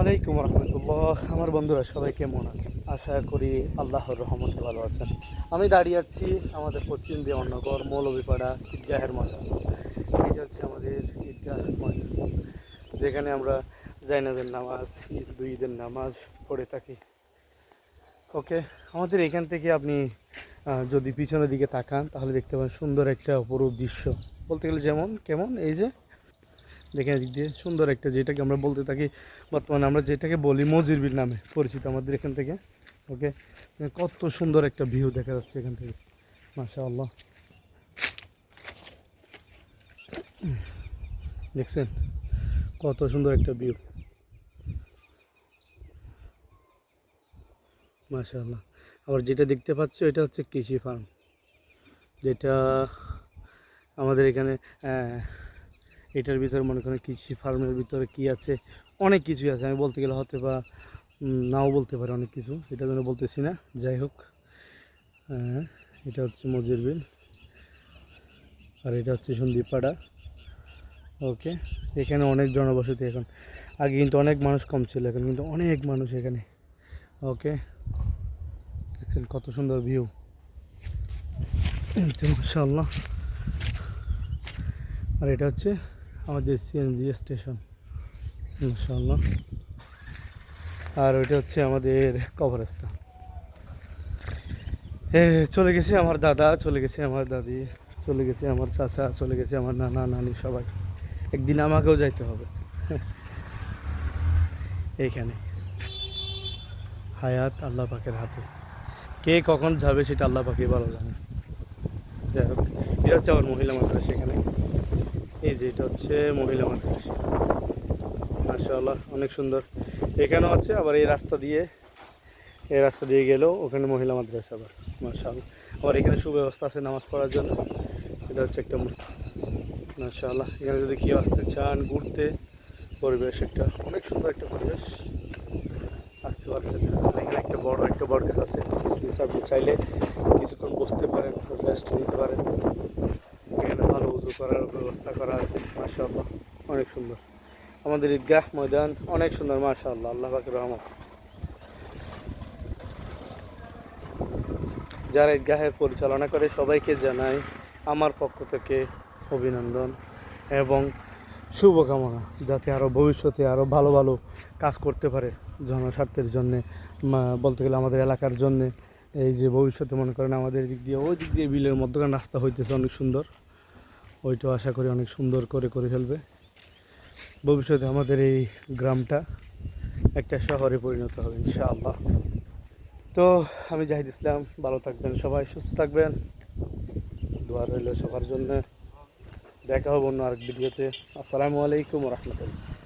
আলাইকুম রহমতুল্লাহ। আমার বন্ধুরা সবাই কেমন আছে? আশা করি আল্লাহর রহমতে ভালো আছেন। আমি দাঁড়িয়ে আছি আমাদের পশ্চিম দেওয়ানগর মৌলভীপাড়া ঈদগাহের মাঠে। এটা হচ্ছে আমাদের ঈদগাহ মাঠ, যেখানে আমরা জায়নাজের নামাজ, ঈদের নামাজ পড়ে থাকি। ওকে, আমাদের এখান থেকে আপনি যদি পিছনের দিকে তাকান তাহলে দেখতে পাবেন সুন্দর একটা অপরূপ দৃশ্য। বলতে গেলে যেমন কেমন, এই যে দেখেন এদিক দিয়ে সুন্দর একটা, যেটাকে আমরা বলতে থাকি বর্তমানে আমরা যেটাকে বলি মজিরবিল নামে পরিচিত আমাদের এখান থেকে। ওকে, কত সুন্দর একটা ভিউ দেখা যাচ্ছে এখান থেকে, মাশাআল্লাহ। দেখছেন কত সুন্দর একটা ভিউ, মাশাআল্লাহ। আবার যেটা দেখতে পাচ্ছি এটা হচ্ছে কৃষি ফার্ম, যেটা আমাদের এখানে এটার ভিতরে মনে করেন কৃষি ফার্মের ভিতরে কি আছে, অনেক কিছুই আছে। আমি বলতে গেলে হয়তো বা নাও বলতে পারি অনেক কিছু, এটা জন্য বলতেছি না। যাই হোক, এটা হচ্ছে মজিরবিল আর এটা হচ্ছে সন্দীপপাড়া। ওকে, এখানে অনেক জনবসতি এখন। আগে কিন্তু অনেক মানুষ কম ছিল, এখন কিন্তু অনেক মানুষ এখানে। ওকে, দেখছেন কত সুন্দর ভিউ, মাশাআল্লাহ। আর এটা হচ্ছে আমাদের সিএনজি স্টেশন, মাশাআল্লাহ। আর ওইটা হচ্ছে আমাদের কবরস্থান। চলে গেছে আমার দাদা, চলে গেছে আমার দাদি, চলে গেছে আমার চাচা, চলে গেছে আমার নানা নানি, সবাই। একদিন আমাকেও যাইতে হবে এইখানে। হায়াত আল্লাহ পাকের হাতে, কে কখন যাবে সেটা আল্লাহ পাকেই ভালো জানে। যাই হোক, এটা হচ্ছে আমার মহিলা মাদ্রাসা এখানে। এই যে এটা হচ্ছে মহিলা মাদ্রাসা, মাশাআল্লাহ, অনেক সুন্দর। এখানেও আছে, আবার এই রাস্তা দিয়ে গেলেও ওখানে মহিলা মাদ্রাসা আবার, মাশাআল্লাহ। আবার এখানে সুব্যবস্থা আছে নামাজ পড়ার জন্য। এটা হচ্ছে একটা মাশাআল্লাহ। এখানে যদি কেউ আসতে চান ঘুরতে, পরিবেশ একটা অনেক সুন্দর একটা পরিবেশ, আসতে পারছেন। এখানে একটা বড় গাছ আছে, আপনি চাইলে কিছুক্ষণ বসতে পারেন, রেস্ট নিতে পারেন। এখানে ভালো উজু করার ব্যবস্থা করা আছে, মাশাআল্লাহ, অনেক সুন্দর। আমাদের ঈদগাহ ময়দান অনেক সুন্দর, মাশাআল্লাহ, আল্লাহ পাকের রহমত। যারা ঈদগাহের পরিচালনা করে সবাইকে জানাই আমার পক্ষ থেকে অভিনন্দন এবং শুভকামনা, যাতে আরও ভবিষ্যতে আরও ভালো ভালো কাজ করতে পারে জনস্বার্থের জন্যে, বলতে গেলে আমাদের এলাকার জন্যে। এই যে ভবিষ্যতে মনে করেন আমাদের দিক দিয়ে, ওই দিক দিয়ে বিলের মধ্যখানে রাস্তা হইতেছে অনেক সুন্দর, ওইটাও আশা করি অনেক সুন্দর করে ফেলবে। ভবিষ্যতে আমাদের এই গ্রামটা একটা শহরে পরিণত হবে ইনশাআল্লাহ। তো আমি জাহিদ ইসলাম, ভালো থাকবেন সবাই, সুস্থ থাকবেন, দোয়া রইল সবার জন্য। দেখা হবে অন্য আরেক ভিডিওতে। আসসালামু আলাইকুম রহমতুল্লাহ।